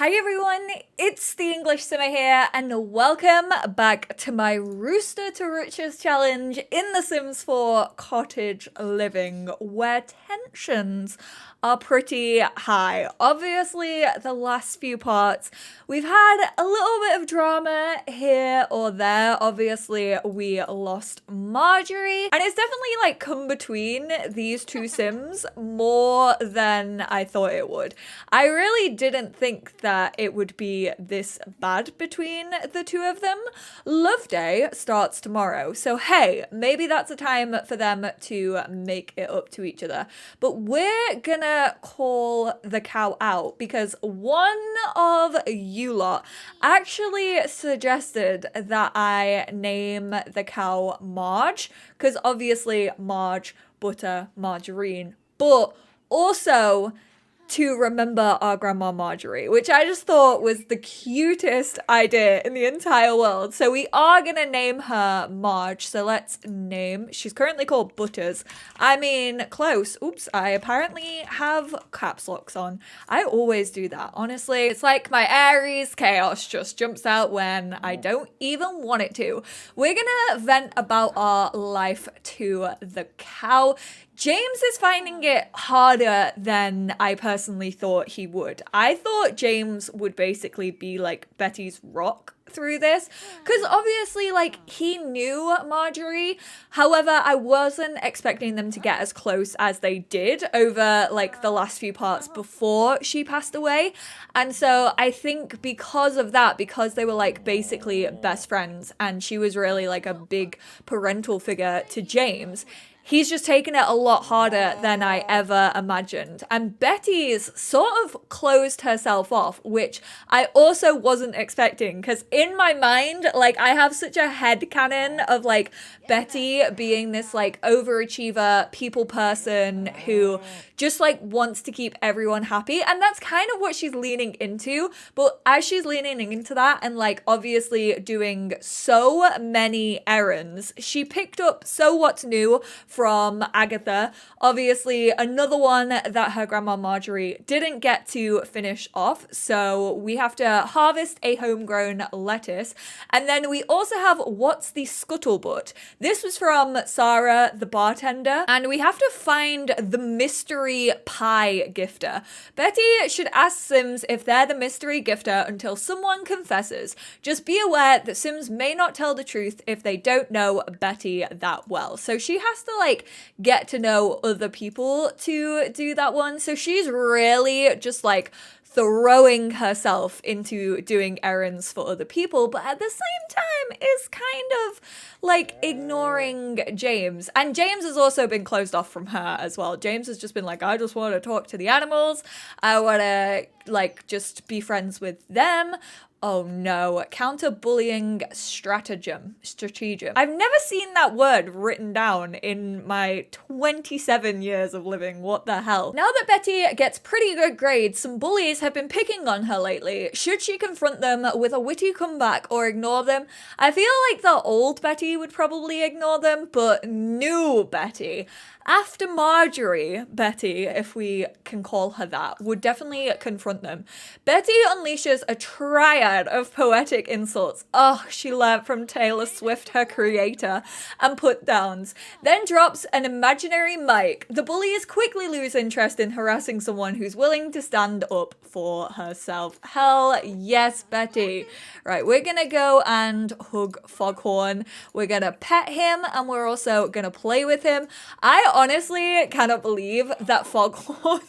Hi everyone, it's the EnglishSimmer here, and welcome back to my Rooster to Riches challenge in The Sims 4 Cottage Living, where tensions are pretty high. Obviously, the last few parts, we've had a little bit of drama here or there. Obviously, we lost Marjorie, and it's definitely like come between these two Sims more than I thought it would. I really didn't think that it would be this bad between the two of them. Love Day starts tomorrow, so hey, maybe that's a time for them to make it up to each other. But we're gonna call the cow out because one of you lot actually suggested that I name the cow Marge, because obviously Marge, butter, margarine, but also to remember our grandma Marjorie, which I just thought was the cutest idea in the entire world. So we are gonna name her Marge. So let's name, she's currently called Butters. I mean, close. Oops, I apparently have caps locks on. I always do that, honestly. It's like my Aries chaos just jumps out when I don't even want it to. We're gonna vent about our life to the cow. James is finding it harder than I personally thought he would. I thought James would basically be like Betty's rock through this, because obviously like he knew Marjorie. However, I wasn't expecting them to get as close as they did over like the last few parts before she passed away. And so I think because of that, because they were like basically best friends and she was really like a big parental figure to James, he's just taken it a lot harder than I ever imagined. And Betty's sort of closed herself off, which I also wasn't expecting, because in my mind, like I have such a headcanon of like Betty being this like overachiever people person who just like wants to keep everyone happy. And that's kind of what she's leaning into. But as she's leaning into that and like obviously doing so many errands, she picked up So What's New from Agatha. Obviously, another one that her grandma Marjorie didn't get to finish off. So we have to harvest a homegrown lettuce. And then we also have What's the Scuttlebutt? This was from Sarah, the bartender. And we have to find the mystery pie gifter. Betty should ask Sims if they're the mystery gifter until someone confesses. Just be aware that Sims may not tell the truth if they don't know Betty that well. So she has to like get to know other people to do that one. So she's really just like throwing herself into doing errands for other people, but at the same time is kind of like ignoring James. And James has also been closed off from her as well. James has just been like, I just want to talk to the animals. I want to like just be friends with them. Oh no, counter-bullying stratagem. I've never seen that word written down in my 27 years of living. What the hell? Now that Betty gets pretty good grades, some bullies have been picking on her lately. Should she confront them with a witty comeback or ignore them? I feel like the old Betty would probably ignore them, but new Betty, after Marjorie, Betty, if we can call her that, would definitely confront them. Betty unleashes a triad of poetic insults. Oh, she learnt from Taylor Swift, her creator, and put downs. Then drops an imaginary mic. The bullies quickly lose interest in harassing someone who's willing to stand up for herself. Hell yes, Betty. Right, we're gonna go and hug Foghorn. We're gonna pet him, and we're also gonna play with him. I honestly cannot believe that Foghorn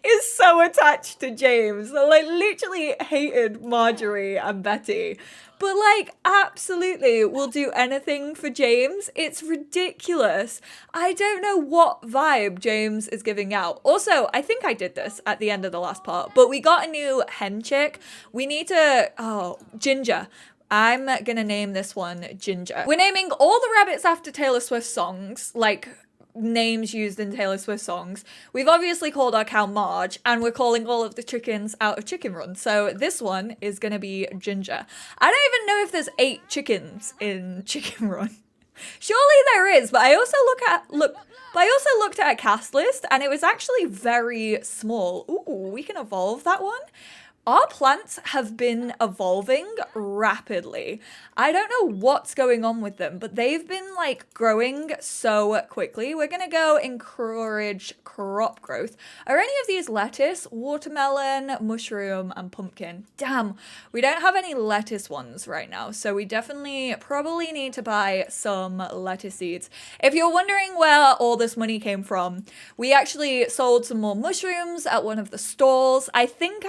is so attached to James. Like, literally hated Marjorie and Betty. But, like, absolutely will do anything for James. It's ridiculous. I don't know what vibe James is giving out. Also, I think I did this at the end of the last part, but we got a new hen chick. We need to... Oh, Ginger. I'm gonna name this one Ginger. We're naming all the rabbits after Taylor Swift songs, like names used in Taylor Swift songs. We've obviously called our cow Marge, and we're calling all of the chickens out of Chicken Run. So this one is gonna be Ginger. I don't even know if there's 8 chickens in Chicken Run. Surely there is, but I also looked at a cast list and it was actually very small. Ooh, we can evolve that one. Our plants have been evolving rapidly. I don't know what's going on with them, but they've been like growing so quickly. We're gonna go encourage crop growth. Are any of these lettuce, watermelon, mushroom, and pumpkin? Damn, we don't have any lettuce ones right now, so we definitely probably need to buy some lettuce seeds. If you're wondering where all this money came from, we actually sold some more mushrooms at one of the stalls. I think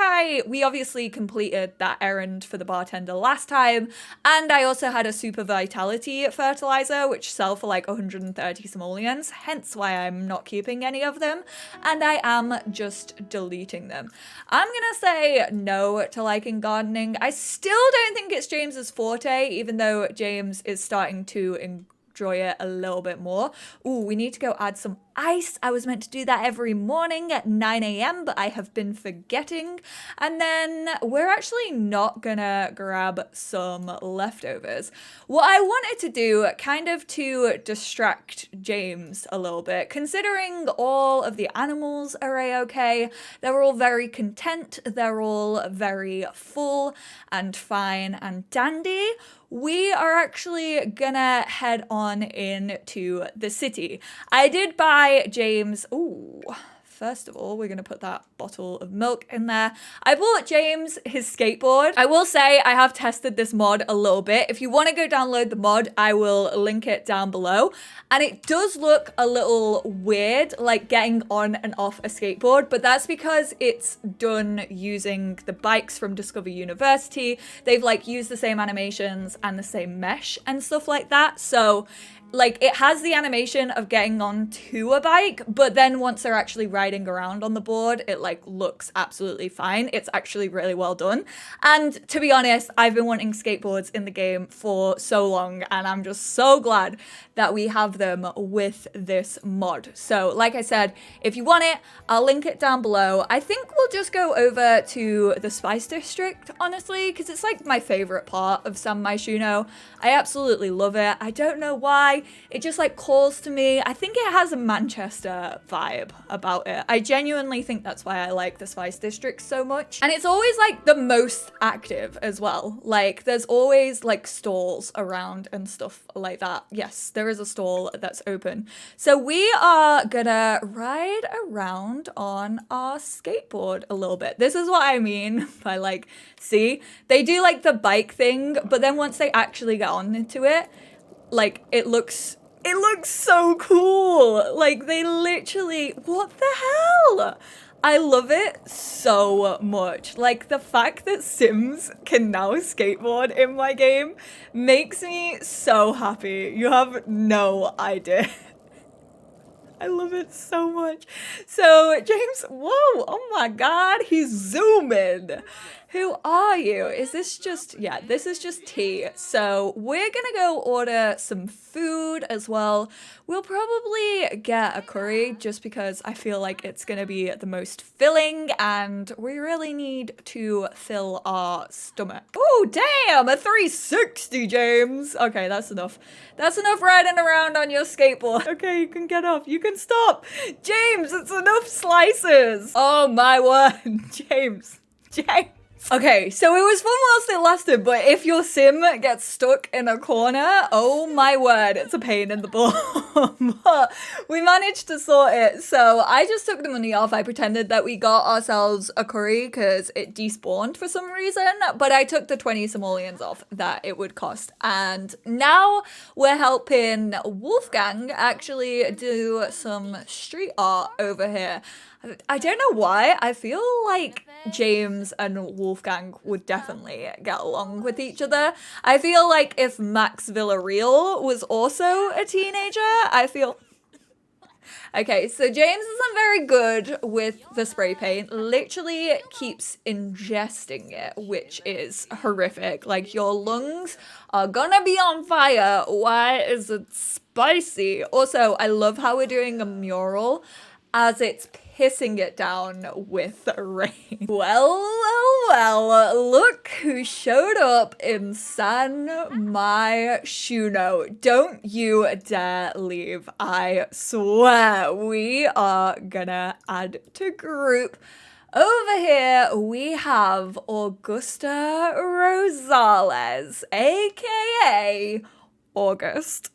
we obviously completed that errand for the bartender last time, and I also had a super vitality fertilizer which sell for like 130 simoleons, hence why I'm not keeping any of them, and I am just deleting them. I'm gonna say no to liking gardening. I still don't think it's James's forte, even though James is starting to enjoy it a little bit more. Ooh, we need to go add some ice. I was meant to do that every morning at 9 a.m, but I have been forgetting. And then we're actually not gonna grab some leftovers. What I wanted to do, kind of to distract James a little bit, considering all of the animals are a-okay, they're all very content, they're all very full and fine and dandy, we are actually gonna head on into the city. I did buy James, first of all, we're going to put that bottle of milk in there. I bought James his skateboard. I will say I have tested this mod a little bit. If you want to go download the mod, I will link it down below. And it does look a little weird, like getting on and off a skateboard, but that's because it's done using the bikes from Discover University. They've like used the same animations and the same mesh and stuff like that. So like it has the animation of getting onto a bike, but then once they're actually riding around on the board, it like looks absolutely fine. It's actually really well done. And to be honest, I've been wanting skateboards in the game for so long, and I'm just so glad that we have them with this mod. So like I said, if you want it, I'll link it down below. I think we'll just go over to the Spice District, honestly, because it's like my favorite part of San Myshuno. I absolutely love it. I don't know why. It just like calls to me. I think it has a Manchester vibe about it. I genuinely think that's why I like the Spice District so much. And it's always like the most active as well. Like there's always like stalls around and stuff like that. Yes, there is a stall that's open. So we are gonna ride around on our skateboard a little bit. This is what I mean by like, see, they do like the bike thing, but then once they actually get on into it, like it looks so cool. Like they literally, what the hell? I love it so much. Like the fact that Sims can now skateboard in my game makes me so happy. You have no idea. I love it so much. So James, whoa, oh my God, he's zooming. Who are you? Is this just, yeah, this is just tea. So we're gonna go order some food as well. We'll probably get a curry just because I feel like it's gonna be the most filling and we really need to fill our stomach. Oh, damn, a 360, James. Okay, that's enough. That's enough riding around on your skateboard. Okay, you can get off. You can stop. James, it's enough slices. Oh my word, James. Okay, so it was fun whilst it lasted, but if your sim gets stuck in a corner, oh my word, it's a pain in the bum. But we managed to sort it. So I just took the money off. I pretended that we got ourselves a curry because it despawned for some reason, but I took the 20 simoleons off that it would cost. And now we're helping Wolfgang actually do some street art over here. I don't know why. I feel like James and Wolfgang would definitely get along with each other. I feel like if Max Villarreal was also a teenager, I feel... Okay, so James isn't very good with the spray paint. Literally keeps ingesting it, which is horrific. Like, your lungs are gonna be on fire. Why is it spicy? Also, I love how we're doing a mural as it's pissing it down with rain. Well, look who showed up in San Myshuno. Don't you dare leave, I swear. We are gonna add to group. Over here, we have Augusta Rosales, aka August.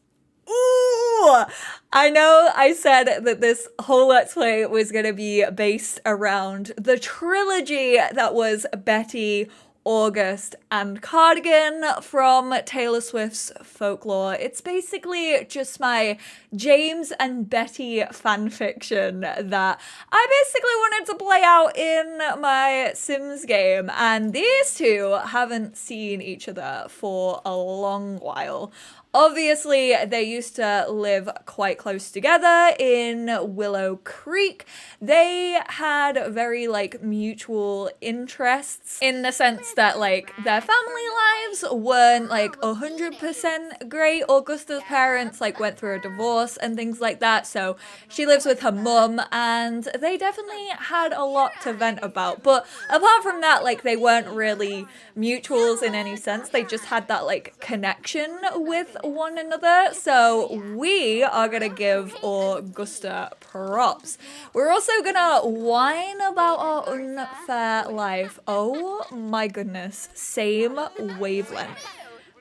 Ooh! I know I said that this whole Let's Play was going to be based around the trilogy that was Betty, August, and Cardigan from Taylor Swift's Folklore. It's basically just my James and Betty fanfiction that I basically wanted to play out in my Sims game, and these two haven't seen each other for a long while. Obviously, they used to live quite close together in Willow Creek. They had very, mutual interests in the sense that, their family lives weren't, 100% great. Augusta's parents, went through a divorce and things like that, so she lives with her mum, and they definitely had a lot to vent about. But apart from that, they weren't really mutuals in any sense. They just had that, connection with one another, so we are gonna give Augusta props. We're also gonna whine about our unfair life. Oh my goodness, same wavelength.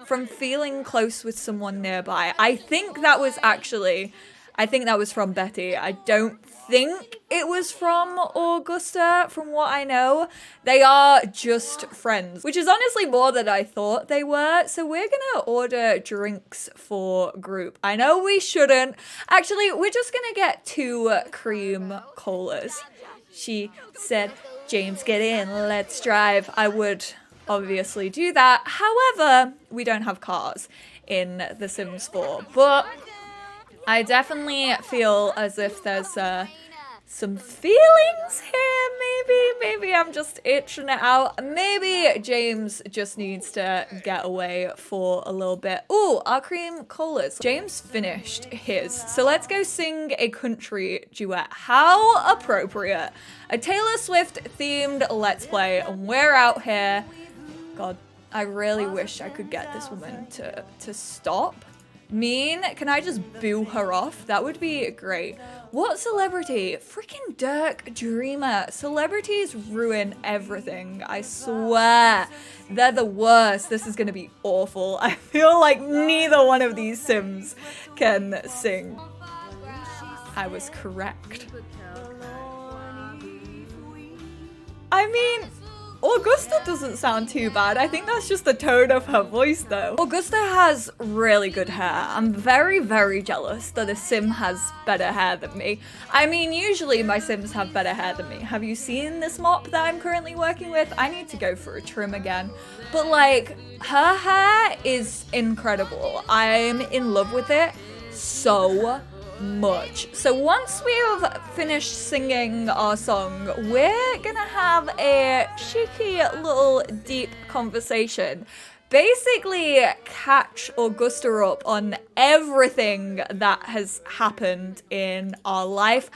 From feeling close with someone nearby. I think that was from Betty. I don't think it was from Augusta, from what I know. They are just friends, which is honestly more than I thought they were. So we're gonna order drinks for group. I know we shouldn't. Actually, we're just gonna get 2 cream colas. She said, James, get in, let's drive. I would obviously do that. However, we don't have cars in The Sims 4, but I definitely feel as if there's some feelings here, maybe I'm just itching it out. Maybe James just needs to get away for a little bit. Ooh, our cream colas. James finished his, so let's go sing a country duet. How appropriate. A Taylor Swift themed Let's Play, and we're out here. God, I really wish I could get this woman to stop. Can I just boo her off? That would be great. What celebrity? Freaking Dirk Dreamer. Celebrities ruin everything, I swear. They're the worst. This is gonna be awful. I feel like neither one of these Sims can sing. I was correct. I mean, Augusta doesn't sound too bad. I think that's just the tone of her voice though. Augusta has really good hair. I'm very, very jealous that a Sim has better hair than me. I mean, usually my Sims have better hair than me. Have you seen this mop that I'm currently working with? I need to go for a trim again. But her hair is incredible. I'm in love with it so much. So once we've finished singing our song, we're gonna have a cheeky little deep conversation. Basically catch Augusta up on everything that has happened in our life.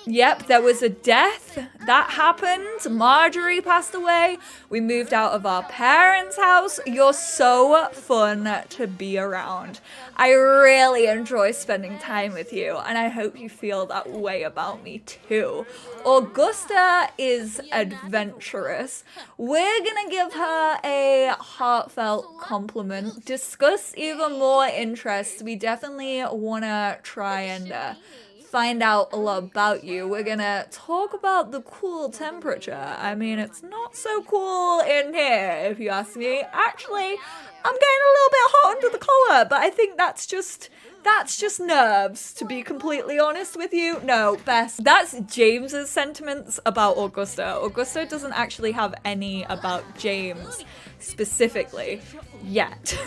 Yep, there was a death that happened. Marjorie passed away. We moved out of our parents' house. You're so fun to be around. I really enjoy spending time with you, and I hope you feel that way about me too. Augusta is adventurous. We're gonna give her a heartfelt compliment, discuss even more interests. We definitely wanna try and find out a lot about you. We're gonna talk about the cool temperature. I mean, it's not so cool in here, if you ask me. Actually, I'm getting a little bit hot under the collar, but I think that's just nerves, to be completely honest with you. No, Bess, that's James's sentiments about Augusta. Augusta doesn't actually have any about James specifically yet.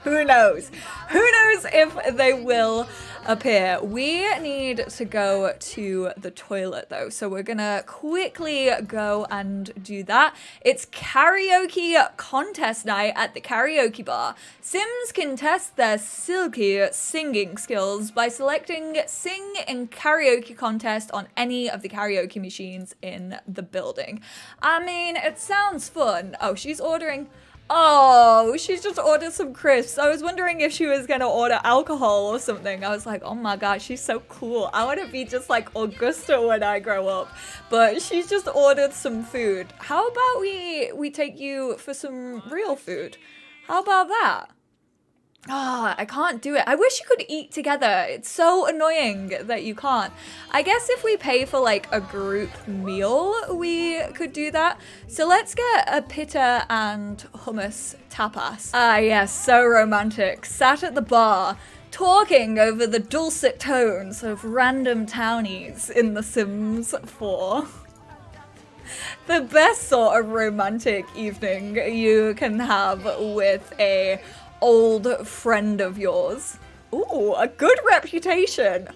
Who knows? Who knows if they will appear? We need to go to the toilet though, so we're gonna quickly go and do that. It's karaoke contest night at the karaoke bar. Sims can test their silky singing skills by selecting Sing in Karaoke Contest on any of the karaoke machines in the building. I mean, it sounds fun. Oh, she's ordering. Oh, she's just ordered some crisps. I was wondering if she was gonna order alcohol or something. I was like, oh my god, she's so cool. I want to be just like Augusta when I grow up. But she's just ordered some food. How about we take you for some real food? How about that? Ah, I can't do it. I wish you could eat together. It's so annoying that you can't. I guess if we pay for like a group meal, we could do that. So let's get a pita and hummus tapas. Ah, yes, so romantic. Sat at the bar, talking over the dulcet tones of random townies in The Sims 4. The best sort of romantic evening you can have with a old friend of yours. Ooh, a good reputation.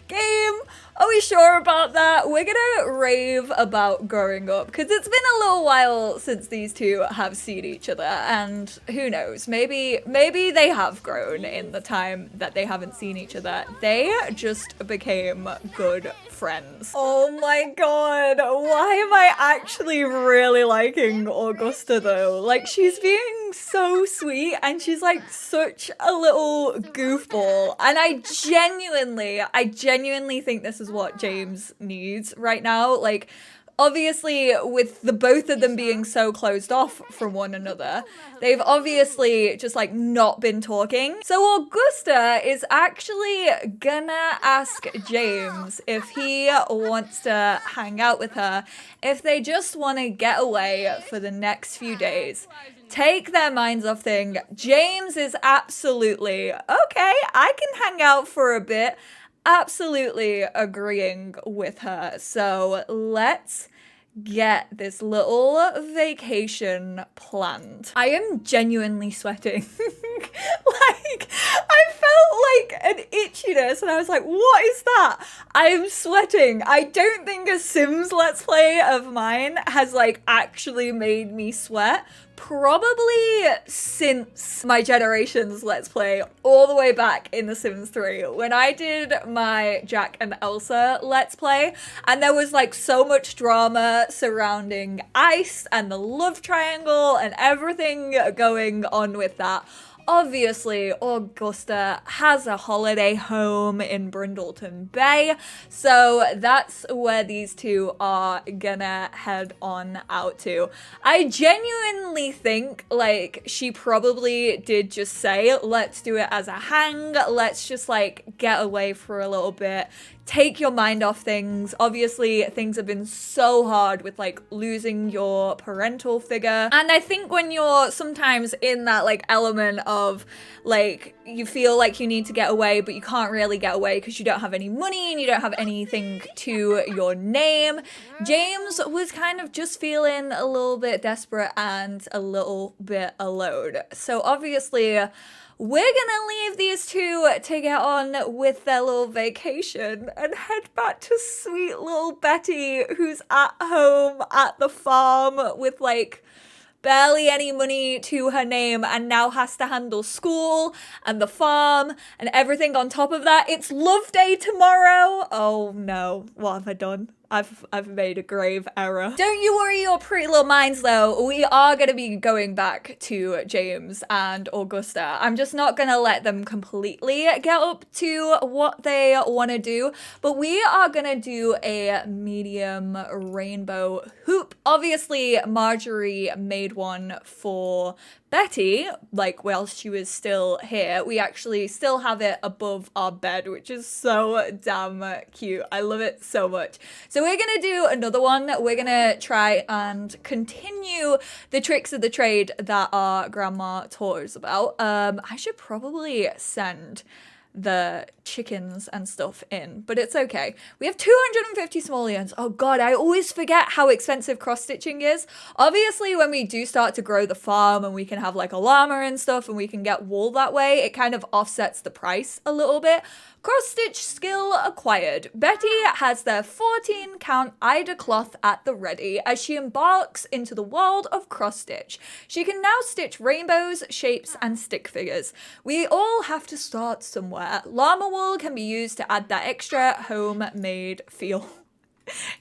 Game, are we sure about that? We're gonna rave about growing up because it's been a little while since these two have seen each other, and who knows, maybe they have grown in the time that they haven't seen each other. They just became good friends. Oh my god, why am I actually really liking Augusta though? Like, she's being so sweet and she's like such a little goofball, and I genuinely think this is what James needs right now. Like, obviously, with the both of them being so closed off from one another, they've obviously just like not been talking. So Augusta is actually gonna ask James if he wants to hang out with her, if they just want to get away for the next few days, take their minds off things. James is absolutely, okay, I can hang out for a bit. Absolutely agreeing with her. So let's get this little vacation planned. I am genuinely sweating. Like, I felt like an itchiness and I was like, what is that? I am sweating. I don't think a Sims Let's Play of mine has like actually made me sweat. Probably since my Generations Let's Play all the way back in The Sims 3 when I did my Jack and Elsa Let's Play, and there was like so much drama surrounding ice and the love triangle and everything going on with that. Obviously, Augusta has a holiday home in Brindleton Bay, so that's where these two are gonna head on out to. I genuinely think, like, she probably did just say, let's do it as a hang, let's just, like, get away for a little bit, take your mind off things. Obviously, things have been so hard with like losing your parental figure. And I think when you're sometimes in that like element of like, you feel like you need to get away, but you can't really get away because you don't have any money and you don't have anything to your name. James was kind of just feeling a little bit desperate and a little bit alone. So obviously, we're gonna leave these two to get on with their little vacation and head back to sweet little Betty, who's at home at the farm with like barely any money to her name and now has to handle school and the farm and everything on top of that. It's love day tomorrow. Oh no, what have I done? I've made a grave error. Don't you worry your pretty little minds though. We are going to be going back to James and Augusta. I'm just not going to let them completely get up to what they want to do, but we are going to do a medium rainbow hoop. Obviously, Marjorie made one for Betty, like while she was still here. We actually still have it above our bed, which is so damn cute. I love it so much. So we're gonna do another one. We're gonna try and continue the tricks of the trade that our grandma taught us about. I should probably send the chickens and stuff in, but it's okay. We have 250 simoleons. Oh god, I always forget how expensive cross-stitching is. Obviously, when we do start to grow the farm and we can have like a llama and stuff and we can get wool that way, it kind of offsets the price a little bit. Cross-stitch skill acquired. Betty has their 14 count Ida cloth at the ready as she embarks into the world of cross-stitch. She can now stitch rainbows, shapes, and stick figures. We all have to start somewhere. Llama wool can be used to add that extra homemade feel.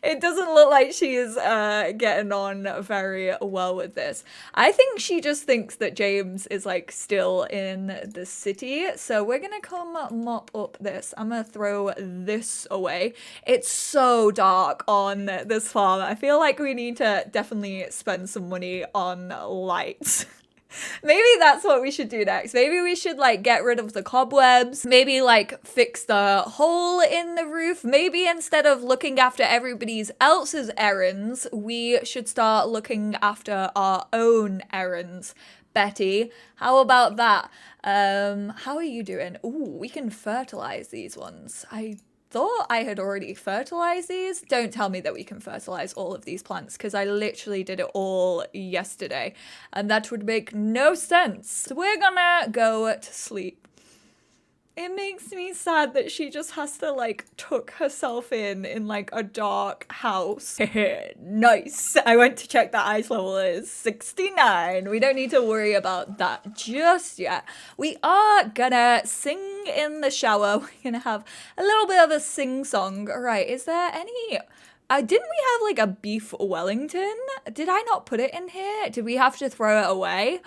It doesn't look like she is getting on very well with this. I think she just thinks that James is like still in the city. So we're gonna come mop up this. I'm gonna throw this away. It's so dark on this farm. I feel like we need to definitely spend some money on lights. Maybe that's what we should do next. Maybe we should like get rid of the cobwebs, maybe like fix the hole in the roof. Maybe instead of looking after everybody else's errands, we should start looking after our own errands. Betty, how about that? How are you doing? Ooh, we can fertilize these ones. I thought I had already fertilized these. Don't tell me that we can fertilize all of these plants because I literally did it all yesterday and that would make no sense. So we're gonna go to sleep. It makes me sad that she just has to like tuck herself in like a dark house. Nice. I went to check that ice level is 69. We don't need to worry about that just yet. We are gonna sing in the shower. We're gonna have a little bit of a sing song. All right, is there any... didn't we have like a beef Wellington? Did I not put it in here? Did we have to throw it away?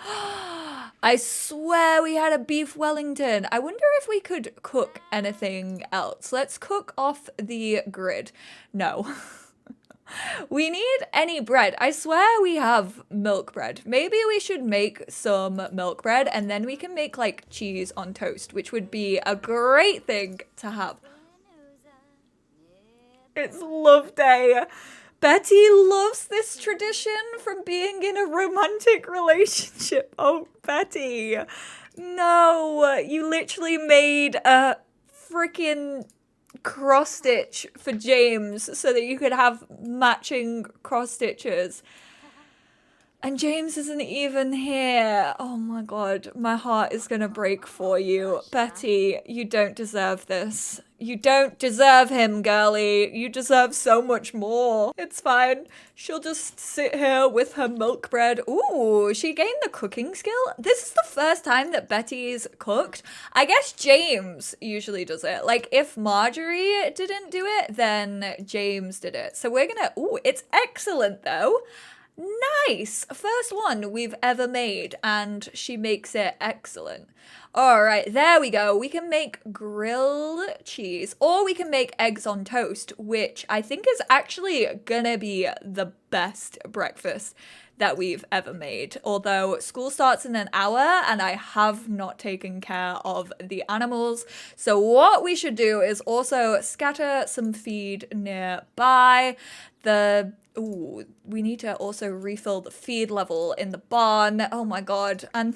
I swear we had a beef Wellington. I wonder if we could cook anything else. Let's cook off the grid. No. We need any bread. I swear we have milk bread. Maybe we should make some milk bread and then we can make like cheese on toast, which would be a great thing to have. It's love day. Betty loves this tradition from being in a romantic relationship. Oh, Betty. No, you literally made a freaking cross stitch for James so that you could have matching cross stitches. And James isn't even here. Oh my god, my heart is gonna break for you. Betty, you don't deserve this. You don't deserve him, girlie. You deserve so much more. It's fine. She'll just sit here with her milk bread. Ooh, she gained the cooking skill. This is the first time that Betty's cooked. I guess James usually does it. Like, if Marjorie didn't do it, then James did it. So we're gonna... Ooh, it's excellent, though. Nice! First one we've ever made, and she makes it excellent. All right, there we go. We can make grilled cheese, or we can make eggs on toast, which I think is actually gonna be the best breakfast that we've ever made. Although school starts in an hour and I have not taken care of the animals. So what we should do is also scatter some feed nearby. Ooh, we need to also refill the feed level in the barn. Oh my god. And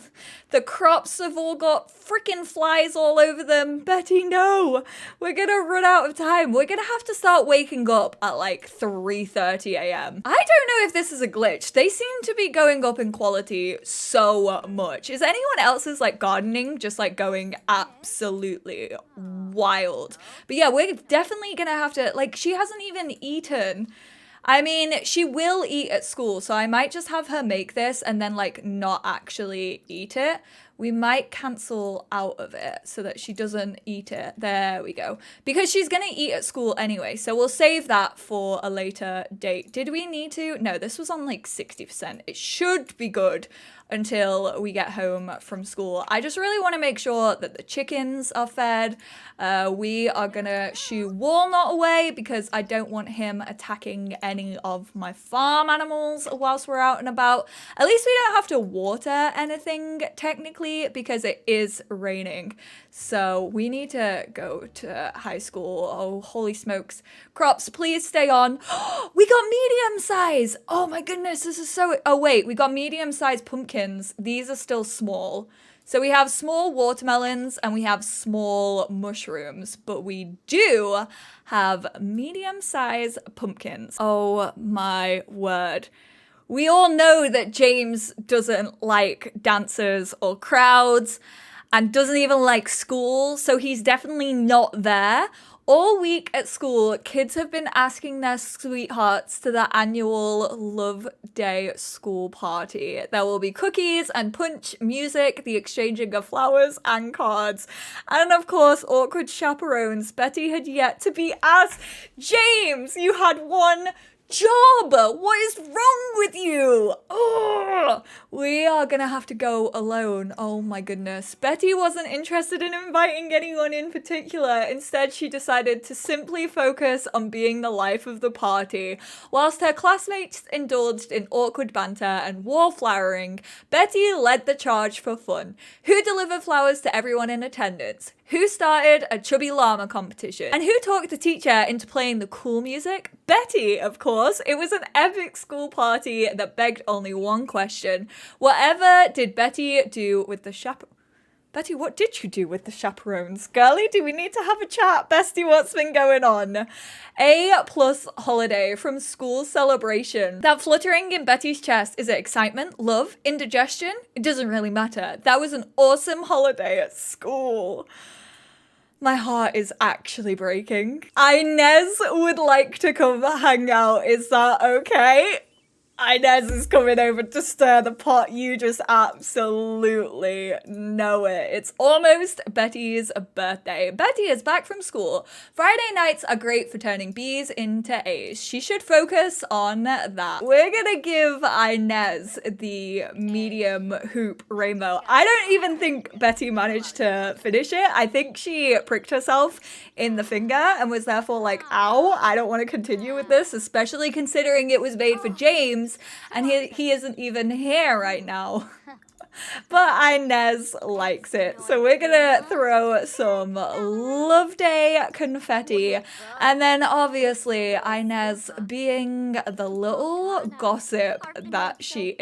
the crops have all got freaking flies all over them. Betty, no. We're gonna run out of time. We're gonna have to start waking up at like 3:30 a.m. I don't know if this is a glitch. They seem to be going up in quality so much. Is anyone else's like gardening just like going absolutely wild? But yeah, we're definitely gonna have to, like, she hasn't even eaten. I mean, she will eat at school, so I might just have her make this and then, like, not actually eat it. We might cancel out of it so that she doesn't eat it. There we go. Because she's going to eat at school anyway, so we'll save that for a later date. Did we need to? No, this was on, like, 60%. It should be good until we get home from school. I just really want to make sure that the chickens are fed. We are gonna shoo Walnut away because I don't want him attacking any of my farm animals whilst we're out and about. At least we don't have to water anything technically because it is raining. So we need to go to high school. Oh, holy smokes. Crops, please stay on. We got medium size. Oh my goodness, this is so... Oh wait, we got medium sized pumpkins. These are still small. So we have small watermelons and we have small mushrooms, but we do have medium size pumpkins. Oh my word. We all know that James doesn't like dancers or crowds and doesn't even like school, so he's definitely not there. All week at school, kids have been asking their sweethearts to the annual Love Day school party. There will be cookies and punch, music, the exchanging of flowers and cards, and of course, awkward chaperones. Betty had yet to be asked. James, you had one job. What is wrong with you? Oh, we are gonna have to go alone. Oh my goodness. Betty wasn't interested in inviting anyone in particular. Instead, she decided to simply focus on being the life of the party. Whilst her classmates indulged in awkward banter and wallflowering, Betty led the charge for fun. Who delivered flowers to everyone in attendance? Who started a chubby llama competition? And who talked the teacher into playing the cool music? Betty, of course. It was an epic school party that begged only one question. Whatever did Betty do with the chaperones? Betty, what did you do with the chaperones? Girlie, do we need to have a chat? Bestie, what's been going on? A+ holiday from school celebration. That fluttering in Betty's chest, is it excitement, love, indigestion? It doesn't really matter. That was an awesome holiday at school. My heart is actually breaking. Inez would like to come hang out. Is that okay? Inez is coming over to stir the pot. You just absolutely know it. It's almost Betty's birthday. Betty is back from school. Friday nights are great for turning B's into A's. She should focus on that. We're gonna give Inez the medium hoop rainbow. I don't even think Betty managed to finish it. I think she pricked herself in the finger and was therefore like, ow, I don't want to continue with this, especially considering it was made for James. And he isn't even here right now. But Inez likes it. So we're gonna throw some Love Day confetti. And then obviously Inez, being the little gossip that she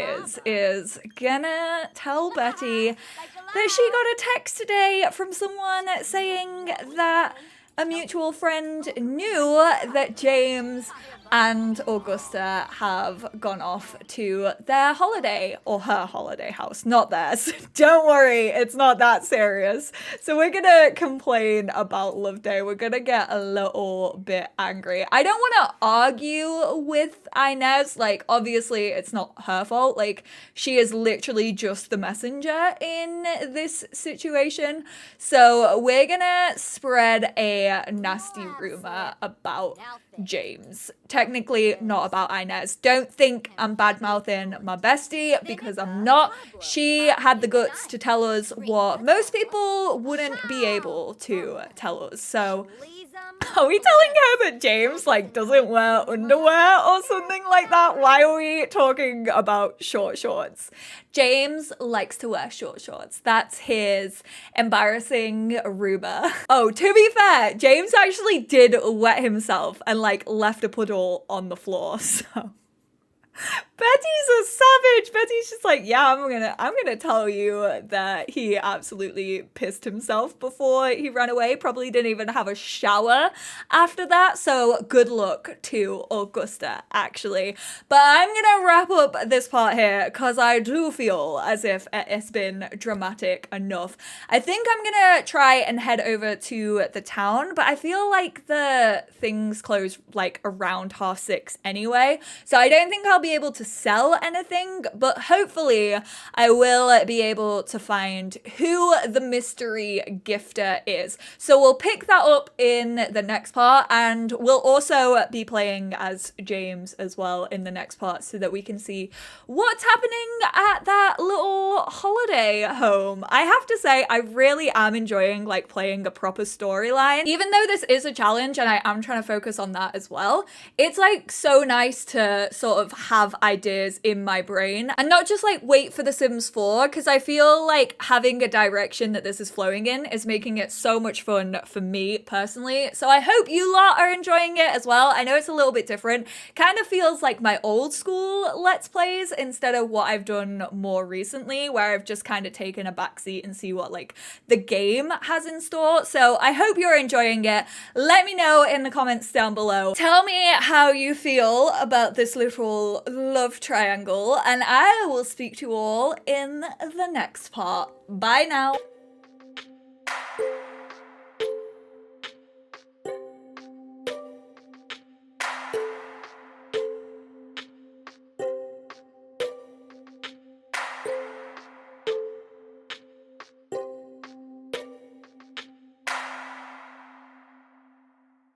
is gonna tell Betty that she got a text today from someone saying that a mutual friend knew that James and Augusta have gone off to their holiday, or her holiday house, not theirs. Don't worry, it's not that serious. So we're gonna complain about Love Day. We're gonna get a little bit angry. I don't want to argue with Inez. Like, obviously, it's not her fault. Like, she is literally just the messenger in this situation. So we're gonna spread a nasty rumor about James. Technically not about Inez. Don't think I'm bad-mouthing my bestie, because I'm not. She had the guts to tell us what most people wouldn't be able to tell us. So are we telling her that James doesn't wear underwear or something like that? Why are we talking about short shorts? James likes to wear short shorts. That's his embarrassing rumor. Oh, to be fair, James actually did wet himself and left a puddle on the floor. So Betty's a savage. Betty's just like, yeah, I'm gonna tell you that he absolutely pissed himself before he ran away. Probably didn't even have a shower after that. So good luck to Augusta, actually. But I'm gonna wrap up this part here because I do feel as if it's been dramatic enough. I think I'm gonna try and head over to the town, but I feel like the things close around 6:30 anyway. So I don't think I'll be able to sell anything, but hopefully I will be able to find who the mystery gifter is. So we'll pick that up in the next part, and we'll also be playing as James as well in the next part so that we can see what's happening at that little holiday home. I have to say, I really am enjoying playing a proper storyline. Even though this is a challenge and I am trying to focus on that as well, it's so nice to sort of have ideas in my brain and not just wait for The Sims 4, because I feel like having a direction that this is flowing in is making it so much fun for me personally. So I hope you lot are enjoying it as well. I know it's a little bit different. Kind of feels like my old school Let's Plays instead of what I've done more recently, where I've just kind of taken a backseat and see what the game has in store. So I hope you're enjoying it. Let me know in the comments down below. Tell me how you feel about this little love triangle, and I will speak to you all in the next part. Bye now.